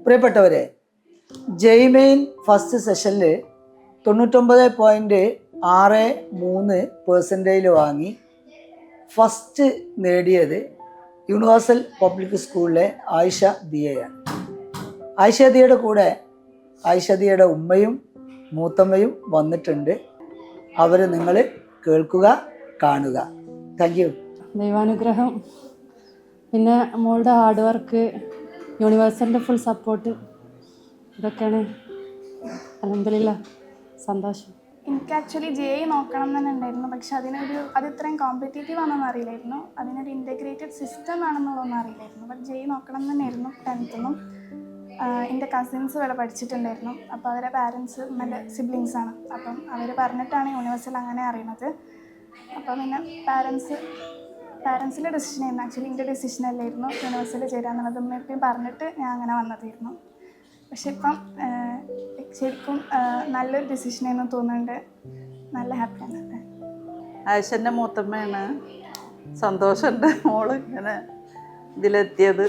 പ്രിയപ്പെട്ടവരെ, ജെയ്മെയിൻ ഫസ്റ്റ് സെഷനിൽ 99.63% വാങ്ങി ഫസ്റ്റ് നേടിയത് യൂണിവേഴ്സൽ പബ്ലിക് സ്കൂളിലെ ആയിഷ ദിയയാണ്. ആയിഷ ദിയയുടെ കൂടെ ആയിഷ ദിയയുടെ ഉമ്മയും മൂത്തമ്മയും വന്നിട്ടുണ്ട്. അവർ നിങ്ങൾ കേൾക്കുക, കാണുക. Thank you. ദൈവാനുഗ്രഹം, പിന്നെ മോളുടെ ഹാർഡ് വർക്ക്, യൂണിവേഴ്സലിൻ്റെ ഫുൾ സപ്പോർട്ട്, ഇതൊക്കെയാണ് അൽഹംദുലില്ലാ സന്തോഷം. എനിക്ക് ആക്ച്വലി JEE നോക്കണം എന്ന് തന്നെ ഉണ്ടായിരുന്നു. പക്ഷെ അത് ഇത്രയും കോമ്പറ്റേറ്റീവ് ആണെന്ന് അറിയില്ലായിരുന്നു. അതിനൊരു ഇൻറ്റഗ്രേറ്റഡ് സിസ്റ്റം ആണെന്നുള്ളതൊന്നും അറിയില്ലായിരുന്നു. ബട്ട് JEE നോക്കണം എന്ന് തന്നെയായിരുന്നു 10th നിന്നും. എൻ്റെ കസിൻസ് ഇവിടെ പഠിച്ചിട്ടുണ്ടായിരുന്നു. അപ്പോൾ അവരെ പാരൻസ് നല്ല സിബ്ലിങ്സാണ്. അപ്പം അവർ പറഞ്ഞിട്ടാണ് യൂണിവേഴ്സൽ അങ്ങനെ അറിയുന്നത്. അപ്പോൾ പിന്നെ പാരൻസിൻ്റെ ഡിസിഷനായിരുന്നു. ആക്ച്വലി എൻ്റെ ഡിസിഷൻ അല്ലായിരുന്നു യൂണിവേഴ്സിൽ ചേരാന്നുള്ളത്. ഉമ്മയും പറഞ്ഞിട്ട് ഞാൻ അങ്ങനെ വന്നതായിരുന്നു. പക്ഷെ ഇപ്പം ശരിക്കും നല്ലൊരു ഡിസിഷനായിരുന്നു തോന്നുന്നുണ്ട്. നല്ല ഹാപ്പിയാണ്. ആയിഷൻ്റെ മൂത്തമ്മയാണ്. സന്തോഷമുണ്ട് മോള് ഇങ്ങനെ ഇതിലെത്തിയത്.